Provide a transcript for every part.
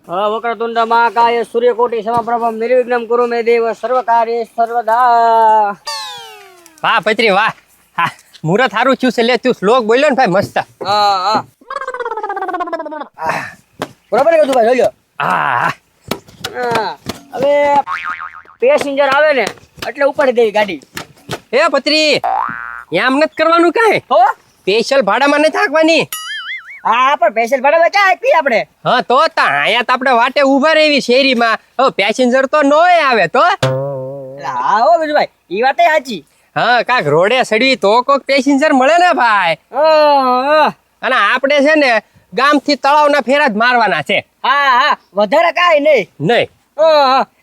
વક્રતુંડ મહાકાય સૂર્યકોટી સમપ્રભ નિર્વિઘ્નમ કુરુ મે દેવ સર્વકાર્ય સર્વદા. વાહ પત્રી વાહ. હા મુહૂર્ત સારું થયું છે. લે તું શ્લોક બોલ્યો ને ભાઈ મસ્ત. બરાબર કીધું ભાઈ જોજો. હા હવે પેસેન્જર આવે ને એટલે ઉપાડી દેવી ગાડી. એ પત્રી એમ નથી કરવાનું કાંઈ. હો સ્પેશિયલ ભાડામાં નથી હાંકવાની. હા પણ પેસેન્જર ભાડા ક્યાં આપી આપણે? હા તો અહીંયા તો આપણે વાટે ઊભા રહેવી શેરીમાં. હવે પેસેન્જર તો નોય આવે તો. હા હો બીજું ભાઈ એ વાત સાચી. હા કાક રોડે સડવી તો કોક પેસેન્જર મળે ને ભાઈ. અને આપણે છે ને ગામથી તળાવના ફેરા જ મારવાના છે. હા વધારે કાંઈ નહીં. નહીં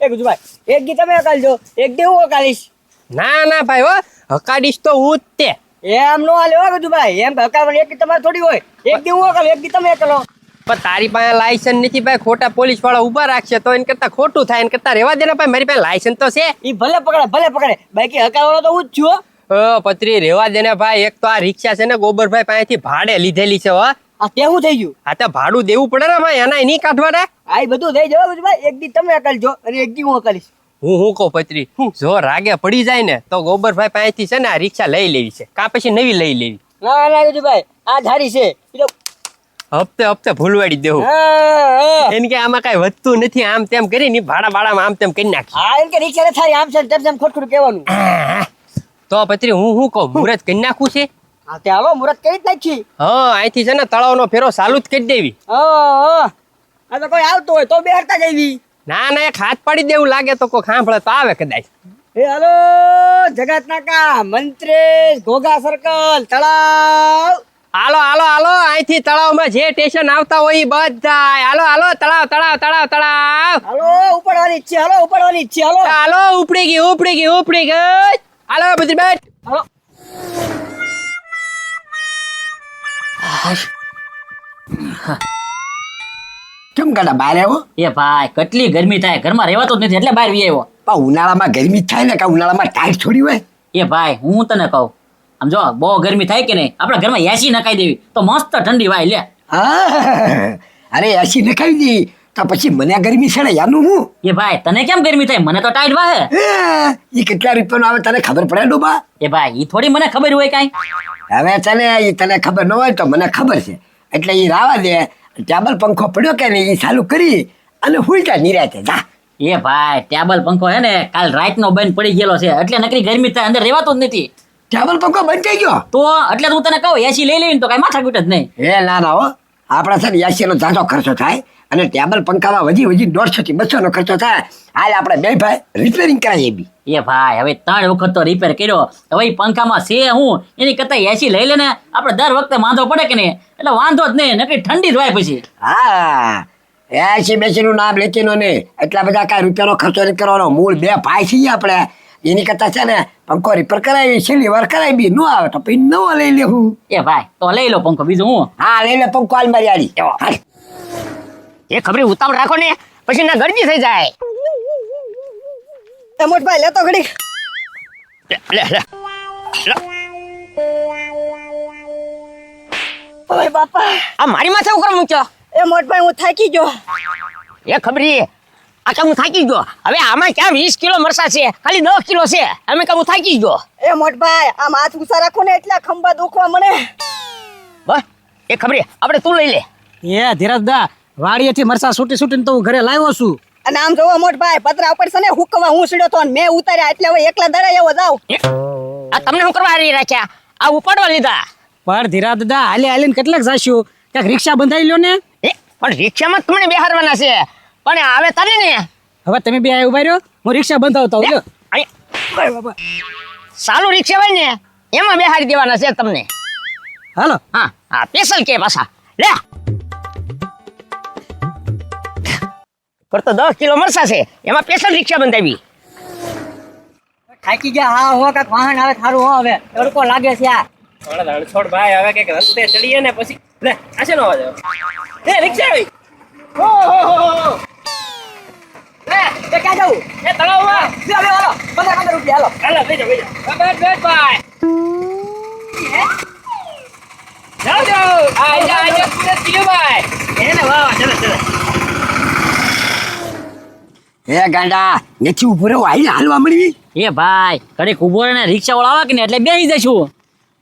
એ બીજું ભાઈ એક દી તમે અકાલજો એક દી હું અકાલીશ. ના ભાઈ હો હકાડીશ તો હું જ તે. એમ નો હાલે હો બીજું ભાઈ. એમ હકાલવાની એક દી તમારે થોડી હોય. એક દી હું અકાલું એક દી તમે અકાલો. પણ તારી પાસે લાયસન્સ નથી ભાઈ. ખોટા પોલીસ વાળા ઉભા રાખશે તો એને કરતા ખોટું થાય. એને કરતા રહેવા દે ને ભાઈ. મારી પાસે લાયસન્સ તો છે. ઈ ભલે પકડે બાકી હકાલવાનો તો હું જ છું. પત્રી રહેવા દે ને ભાઈ. એક તો આ રિક્ષા છે ને ગોબરભાઈ પાસેથી ભાડે લીધેલી છે. હો આ કેવું થઈ ગયું? આ તો ભાડું દેવું પડે ને ભાઈ. એના નહીં કાઢવાના. આ બધું થઈ જવા બીજું ભાઈ. એક દી તમે અકાલજો અને એક દી હું અકાલીશ. હું કહું પત્રી જો રાગે પડી જાય ને તો ગોબરભાઈ પાસેથી છે ને આ રિક્ષા લઈ લેવી છે. કા પછી નવી લઈ લેવી. ના બીજું ભાઈ આ ધારી છે. હપ્તે ભૂલવાડી દેવું. એને કે આમાં કઈ વધતું નથી આમ તેમ કરીને ભાડા ભાડામાં આમ તેમ કરી નાખી. હા એમ કે રિક્ષા થાય આમ છે તેમ ખોટું કહેવાનું. તો પત્રી હું કહું મુહૂર્ત કરી નાખવું છે. હા તે હાલો મુહૂર્ત કરી જ નાખી. હા અહીંથી છે ને તળાવનો ફેરો ચાલુ જ કરી દેવી. આ તો કોઈ આવતો હોય તો બેહરતા જઈવી. ના એક હાથ પાડી દેવું લાગે તો કોઈ સાંભળે તો આવે કદાચ. એ હાલો જગત નાકા મંત્રેશ ઘોઘા સર્કલ તળાવ. હાલો અહીંથી તળાવમાં જે સ્ટેશન આવતા હોય એ બધા હાલો તળાવ. હાલો ઉપડવાની ઈચ્છે હાલો ઉપડી ગઈ. હાલો બધી બેટ. હાલો કેમ કાઢા બહાર આવ્યો? એ ભાઈ કેટલી ગરમી થાય ઘરમાં રહેવાતો જ નથી એટલે બહાર વી આવ્યો. પણ ઉનાળામાં ગરમી થાય ને કે ઉનાળામાં ટાઈટ થોડી હોય. એ ભાઈ હું તને કહું આમ જો બહુ ગરમી થાય કે નહીં આપણા ઘરમાં એસી નખાઈ દેવી તો મસ્ત ઠંડી વાય લે. હા અરે એસી નખાવી દી તો પછી મને ગરમી છે ને યાનું હું. એ ભાઈ તને કેમ ગરમી થાય મને તો ટાઈટ વાહે. એ કેટલા રૂપિયાનો આવે તને ખબર પડે ડોબા? એ ભાઈ ઈ થોડી મને ખબર હોય કાંઈ. હવે તને ખબર ન હોય તો મને ખબર છે એટલે એ રાવા દે. ટેબલ પંખો પડ્યો કે નહીં એ ચાલુ કરી અને હુઈટા નિરાતે જા. એ ભાઈ ટેબલ પંખો હે ને કાલ રાતનો બંધ પડી ગયેલો છે એટલે નકરી ગરમી થાય અંદર રહેવાતું જ નથી. ટેબલ પંખો બંધ થઈ ગયો તો એટલે હું તને કહું એસી લઈ લેવી તો કઈ માથાકૂટ જ નહીં. એ ના હો આપણા છે ને એસી નો ઝાઝો ખર્ચો થાય અને ટેબલ પંખામાં વધી 150 થી 200 નો ખર્ચો થાય. હાલ આપણે બે ભાઈ રિપેરિંગ કરાવીએ બી. એ ભાઈ હવે 3 વખત તો રિપેર કર્યો હવે પંખામાં છે હું એની કરતા એસી લઈ લે ને આપણે દર વખતે વાંધો પડે કે નહીં એટલે વાંધો જ નહીં નકરી ઠંડી જ હોય પછી. હા એસી બેસી નું નામ લેતી નો નહીં એટલા બધા કઈ રૂપિયાનો ખર્ચો નથી કરવાનો. મૂળ બે ભાઈ છીએ આપણે એની કરતા છે ને પંખો રિપેર કરાવી છેલ્લી વાર કરાવી બી ન આવે તો પછી નવો લઈ લેવું. એ ભાઈ તો લઈ લો પંખો બીજું હું. હા લઈ લે પંખો હાલ મારી આડી. એ ખબરી ઉતાવળ રાખો ને પછી ના ગરજી થઈ જાય. એ મોટભાઈ લેતો ઘડી. ઓય બાપા આ મારી માથે ઉપર મૂક્યો. એ મોટભાઈ હું થાકી ગયો. એ ખબરી આ કામ થાકી ગયો. હવે આમાં ક્યાં 20 કિલો મરસા છે ખાલી 10 કિલો છે. અમે કામ થાકી ગયો. એ મોટભાઈ આમ હાથ ઊંચા રાખો ને એટલા ખંભા દુખવા મને. બસ એ ખબરી આપણે તું લઈ લે. એ ધીરજદા વાડીએથી મરસા છૂટીને તો હું ઘરે લાવ્યો છું. અને આમ જોવો મોટભાઈ પતરા ઉપર છે ને હુકવા હું સીડ્યો તો મેં ઉતાર્યા એટલે હવે એકલા દડા એવો જાવ. આ તમને શું કરવા હારી રાખ્યા? આ ઉપાડવા લીધા. પણ ધીરજદા હાલીને કેટલાક જાશું ક્યાંક રિક્ષા બંધાઈ લ્યો ને. પણ રિક્ષામાં તમને બેહારવાના છે. પણ આવે તને ને હવે તમે બે ઉભા રહ્યો હું રિક્ષા બંધાવતો લ્યો. સાલું રિક્ષા હોય ને એમાં બેહારી દેવાના છે તમને. હાલો. હા સ્પેશલ કે પાછા લે કરતો 10 કિલો મરસા છે એમાં સ્પેશલ રિક્ષા બંધાવી. થાકી ગયા. હા હો કાક વાહન આવે થારું હો હવે તડકો લાગે છે. આ છોડ ભાઈ હવે કઈક રસ્તે ચડીએ ને પછી લે આ છે નો અવાજ આવે. એ રિક્ષા આવી. હો લે તે ક્યાં જાવું? એ તળાવમાં લે હવે હાલો 15 રૂપિયા હાલો. હાલો બેજો બેટ ભાઈ જાઓ આ પૂરે તીજો ભાઈ એને વાહ ચલો હે ગાંડા નથી ઉભો રહ્યો આઈને હાલવા મળી એ ભાઈ ઘડીક ઉભો રહીને રિક્ષા વાળા આવે કે ને એટલે બેસી જશું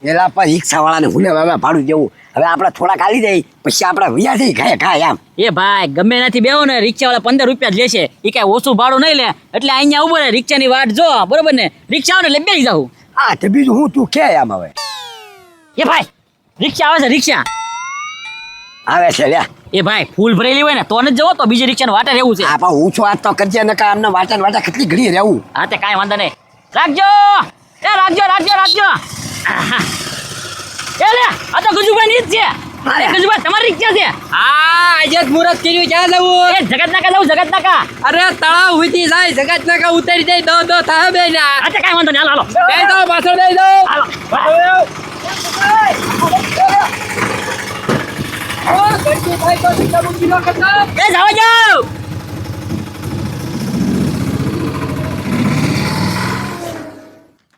એલા પણ રિક્ષા વાળાને ભૂલે હવે ભાડું દેવું હવે આપણે થોડાક હાલી જાય પછી આપણે વૈયા જઈ ઘાય ઘાય આમ એ ભાઈ ગમે નથી બેહો ને રિક્ષા વાળા 15 રૂપિયા જ લેશે એ કઈ ઓછું ભાડું નહીં લે એટલે અહીંયા ઉભો રહે રિક્ષાની વાટ જો બરોબર ને રિક્ષા આવે ને એટલે બેસી જાઉં હા તો બીજું હું તું કે આમ હવે એ ભાઈ રિક્ષા આવે છે રિક્ષા આવે છે લ્યા એ ભાઈ ફૂલ ભરેલી હોય ને તો ને જવો તો બીજી રિક્ષાને વાટે રહેવું છે આ પણ ઊંચો હાથ તો કરજે નકા આમને વાટા વાટા કેટલી ઘડી રહેવું હા તે કાંઈ વાંધો નહીં રાખજો એ રાખજો રાખજો રાખજો આહા. એ લે આ તો ગજુભાઈ ની જ છે અરે ગજુભાઈ તમારી રિક્ષા છે હા આજે જ મુહૂર્ત કર્યું ક્યાં જવું એ જગત નાકા જવું જગત નાકા અરે તળાવ ઉતી જાય જગત નાકા ઉતરી જાય દો થાય બે ના હા તે કાંઈ વાંધો નહીં હાલો દઈ દો પાછળ દઈ દો હાલો એ જાઓ જાઓ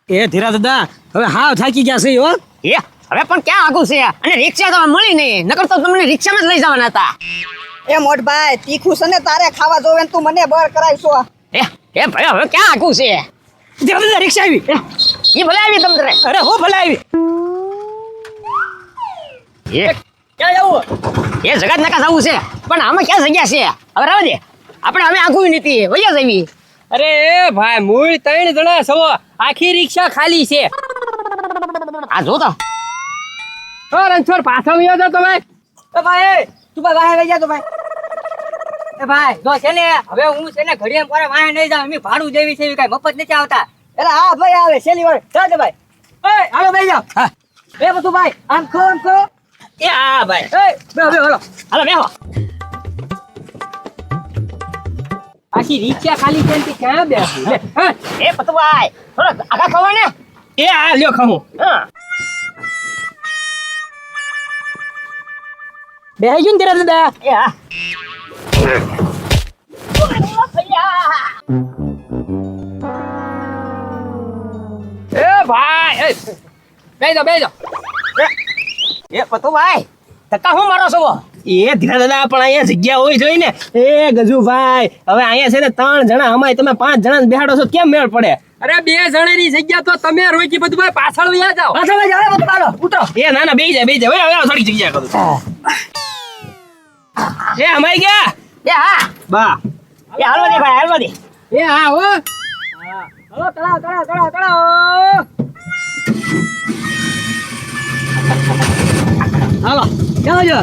એ ધીરા દાદા હવે હાવ થાકી ગયા છે હો એ હવે પણ ક્યાં આગું છે અને રિક્ષા તો મળી નહીં નકર તો તમને રિક્ષામાં જ લઈ જવાના હતા એ મોટભાઈ તીખું છે ને તારે ખાવા જોવે ને તું મને બર કરાવીશો એ ભાઈ હવે ક્યાં આગું છે ધીરા દાદા રિક્ષા આવી એ ભલે આવી તમને અરે હો ભલે આવી એ ક્યાં જવું એ જગત નાકા જવું છે પણ આમાં ક્યાં જગ્યા છે હવે રહેવા દે આપણે હવે આગું નથી વૈયા જવી અરે ભાઈ મૂળ 3 જણા છો આખી રિક્ષા ખાલી છે આ જો તો રણછોડ પાછળ વયો જતો ભાઈ એ ભાઈ તું ભાઈ વાહે લઈ જા તો ભાઈ એ ભાઈ જો છે ને હવે હું છે ને ઘડીએ પર વાહે નહીં જાઉં એમ ભાડું જેવી છે એવી કઈ મફત નથી આવતા એટલે હા ભાઈ આવે છેલ્લી વાર ચાલ ભાઈ એ હાલો બેસી જાઓ હા એ બધું ભાઈ આમ ખો એ હા ભાઈ એ બે હાલો હાલો બેહો આખી રિક્ષા ખાલી છે ને તે ક્યાં બેસું લે હા એ પતુભાઈ થોડો આગા ખવા ને એ આ લ્યો ખમો હા બેહી ગયું ને ધીરા દાદા એ હા એ ભાઈ બેસી જાઓ એ પતુભાઈ ધક્કા હું મારો છો એ ધીરા દાદા પણ અહીંયા જગ્યા હોય જોઈ ને એ ગજુભાઈ હવે અહીંયા છે ને 3 જણા અમાય તમે 5 જણા બેહાડો છો કેમ મેળ પડે અરે 2 જણાની જગ્યા તો તમે રોકી બધું ભાઈ પાછળ વયા જાઓ પાછળ ભાઈ જાવ બધું હાલો ઉતરો એ ના ના બેસી જાય હવે થોડી જગ્યા કરું એ અમાય ગયા એ હા બા એ હાલવા દે ભાઈ હાલવા દે એ હા હો હાલો તળાવ હાલો ચાલો જો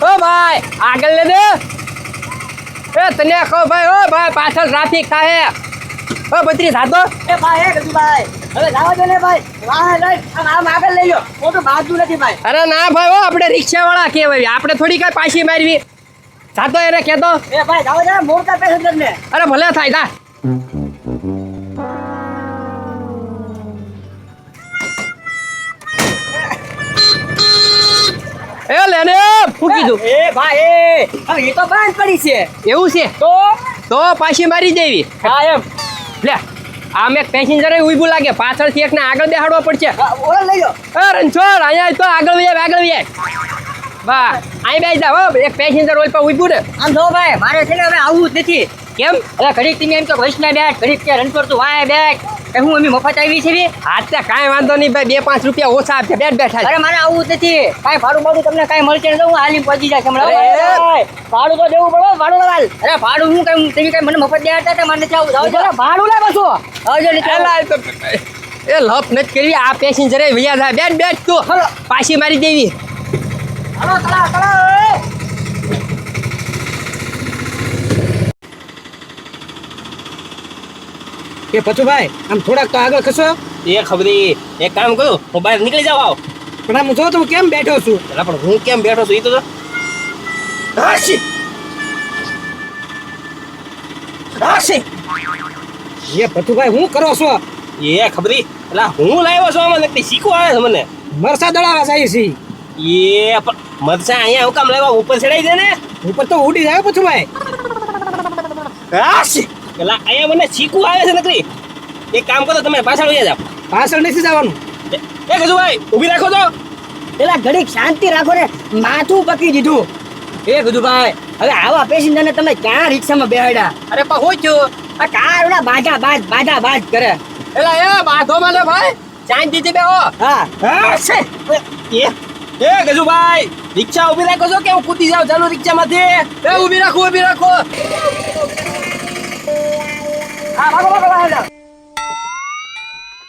ઓ ભાઈ આગળ લે દે એ તને કહો ભાઈ ઓ ભાઈ પાછળ ટ્રાફિક થાય ઓ બત્રી સાતો એ ભાઈ એ ગજુ ભાઈ હવે જાવ દે ને ભાઈ વાહે લઈ આમ આગળ લઈ લો મોટું બાજુ નથી ભાઈ અરે ના ભાઈ ઓ આપણે રિક્ષા વાળા કેવાય આપણે થોડી કઈ પાછી મારવી સાતો એને કહેતો એ ભાઈ જાવ દે મોટા પેસેન્જર ને અરે ભલે થાય જા એ લેને ફૂકી દઉં એ ભાઈ હવે એ તો બંધ પડી છે એવું છે તો પાછી મારી દેવી હા એમ લે આમ એક પેસેન્જર ઉભું લાગે પાછળથી એકને આગળ બેહાડવો પડશે ઓલા લઈ લો એ રણછોડ અહીંયા તો આગળ વયા બા અહીં બેસી જા હો એક પેસેન્જર ઓલ પર ઉભું ને આમ જો ભાઈ મારે છે ને હવે આવવું જ નથી કેમ હવે ઘડીક તમે એમ તો વૈષ્ણવ બેઠ ઘડીક કે રણછોડ તું વાય બેઠ કે હું અમે મફત આવી છે હાથે કાંઈ વાંધો નહીં ભાઈ 2-5 રૂપિયા ઓછા આપશે બેઠા અરે મારે આવવું જ નથી કાંઈ ભાડું બાડું તમને કાંઈ મળશે ને તો હું હાલી પહોંચી જાય હમણાં અરે, ભાડું તો દેવું પડે ભાડું લાલ અરે ભાડું હું કઈ તમે કઈ મને મફત દેતા હતા મને જાવ જાવ ભાડું લે બસો આવજો ને એલા, એ તો- એ લપ નથી કરવી આ પેસેન્જર વયા જાય બેઠ તું પાછી મારી દેવી હાલો તળાવ એ પચુભાઈ આમ થોડાક તો આગળ ખસો એ ખબરી એક કામ કરું હું બહાર નીકળી જાવ આવ પણ આમ જો તો હું કેમ બેઠો છું એલા પણ હું કેમ બેઠો છું એ તો જો. એ પચુભાઈ હું કરો છો એ ખબરી એલા હું લાવ્યો છું આમાં નક્કી શીખવા આવે છે મને મરસા દળાવા જાય છે એ પણ મરચા અહીંયા હું કામ લાવ્યા ઉપર ચડાઈ દે ને ઉપર તો ઉડી જાય પચુભાઈ એલા અહીંયા મને શીખવું આવે છે નકરી એક કામ કરો તમે પાછળ વયા જાવ પાછળ નથી જવાનું એ ગજુભાઈ ઊભી રાખો તો. પેલા ઘડીક શાંતિ રાખો ને, માથું પકી દીધું. એ ગજુભાઈ, હવે આવા પેસેન્જર ને તમે ક્યાં રિક્ષામાં બેહાડ્યા? અરે પણ હું થયું? આ કારના બાજા બાજ કરે. એલા એ બાધો મને ભાઈ શાંતિથી બેહો. હા હા છે એ ગજુભાઈ રિક્ષા ઊભી રાખો છો કે હું કૂદી જાઉં ચાલુ રિક્ષામાંથી? એ ઊભી રાખો હા ભાગો.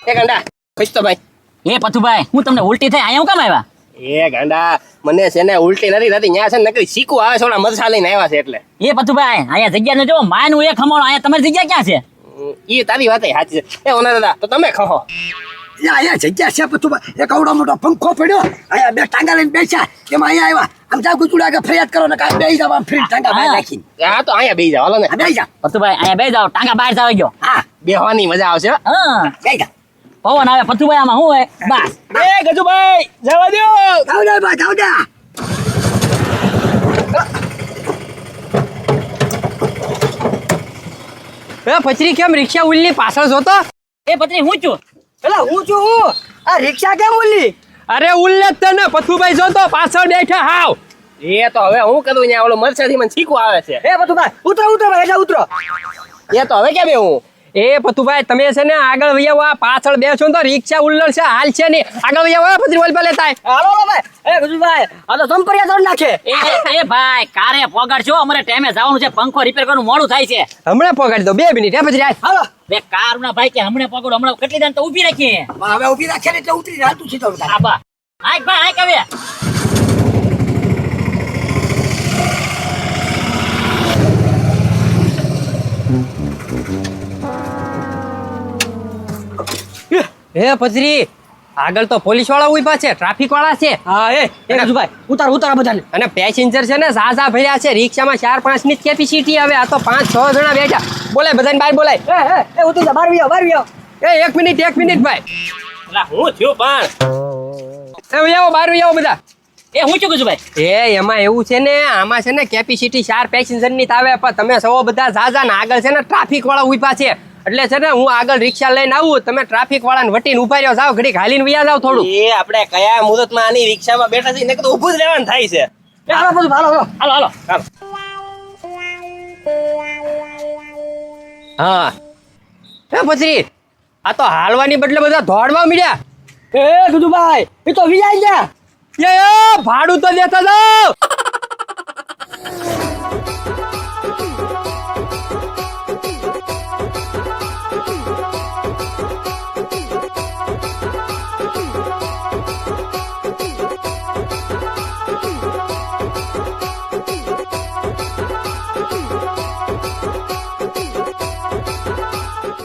એ ગાંડા ખસતો ભાઈ. એ પથુભાઈ હું તમને ઉલટી થઈ અહીંયા હું કામ આવ્યા? એ ગાંડા મને છે ને ઉલટી નથી થતી, ન્યા છે ને નકરી શીકું આવે છે, ઓલા મરસા લઈને આવ્યા છે એટલે. એ પથુભાઈ અહીંયા જગ્યા ને જો માયનું એક ખમણો, અહીંયા તમારી જગ્યા ક્યાં છે? એ તારી વાત સાચી છે. એ ઓના દાદા તો તમે ખો. અહીંયા જગ્યા છે બધું. એક આવડો મોટો પંખો પડ્યો, અહીંયા બે ટાંગા લઈને બેસ્યા, એમાં અહીંયા આવ્યા. આમ જાવ ગુચુડા આગળ ફરિયાદ કરો ને કાંઈ બેસી જાવ, આમ ફ્રી ટાંગા બહાર નાખીને. હા તો અહીંયા બેસી જાવ હાલો ને. હા, બેસી જાવ. પથુભાઈ અહીંયા બેસી જાઓ, ટાંગા બહાર જાવ ગયો. હા, બેહવાની મજા આવશે હો. હા બેસી જાવ. પવન આવે પથુભાઈ, આમાં શું હોય બસ. એ ગજુભાઈ જવા દો. જાવ દે બા, જાવ દે. એ પચરી કેમ રિક્ષા ઉલ્લી પાછળ જોતો? એ પત્રી હું છું. પેલા હું છું હું. આ રિક્ષા કેમ ઉલ્લી? અરે ઉલ્લે જ તને પથુભાઈ જોતો પાછળ બેઠા હાવ. એ તો હવે હું કરું ત્યાં ઓલો મરસાથી મને શીખવું આવે છે. એ પથુભાઈ ઉતરો ભાઈ, એટલે ઉતરો. એ તો હવે ક્યાં બેહું? એ પથુભાઈ તમે છે ને આગળ વૈયા આ પાછળ બેસો ને તો રિક્ષા ઉલ્લડ છે, હાલ છે ને આગળ વૈયા પથરી વોલ પર લેતા. હાલો ભાઈ. એ ગજુભાઈ, આ તો સંપર્યા તોડ નાખે. એ ભાઈ કારે પોગાડશો, અમારે ટાઈમે જવાનું છે, પંખો રિપેર કરવાનું મોડું થાય છે. હમણાં પગાડી દો 2 મિનિટ. હે પથરી આય. હાલો. બે કાર ના ભાઈ કે હમણાં પકડો, હમણાં કેટલી દાન તો ઊભી રાખીએ. પણ હવે ઊભી રાખે ને એટલે ઉતરી જાતું છે તો બધા. હા બા આય ભાઈ આય કવે. હે પથરી આગળ તો પોલીસ વાળા ઉભા છે, ટ્રાફિક વાળા છે. હા એ ગજુભાઈ ઉતાર બધાને. અને પેસેન્જર છે ને ઝાઝા ભર્યા છે, રિક્ષામાં 4-5 ની કેપેસિટી આવે, આ તો 5-6 જણા બેઠા. બોલાય બધાને બહાર બોલાય. એ ઉતરી જા, બહાર વિયો. એ 1 મિનિટ ભાઈ. એલા હું થયું પણ. એ આવો બહાર આવો બધા. એ હું છું ગજુભાઈ. એ એમાં એવું છે ને, આમાં છે ને કેપેસિટી 4 પેસેન્જર ની જ આવે, પણ તમે સૌ બધા ઝાઝા ને આગળ છે ને ટ્રાફિક વાળા ઉભા છે, એટલે છે ને હું આગળ રિક્ષા લઈને આવું, તમે ટ્રાફિક વાળાને વટીને ઉભા રહ્યો, જાવ ઘડી હાલીને વયા જાવ થોડું. એ આપણે કયા મુહૂર્તમાં આની રિક્ષામાં બેઠા છીએ, નકર તો ઊભું જ રહેવાનું થાય છે. એ હાલો બધું હાલો. હાલો હા એ પથરી આ તો હાલવાની બદલે બધા દોડવા મળ્યા. એ ગજુભાઈ, એ તો વિજાઈ ગયા. એ ભાડું તો દેતા જાવ.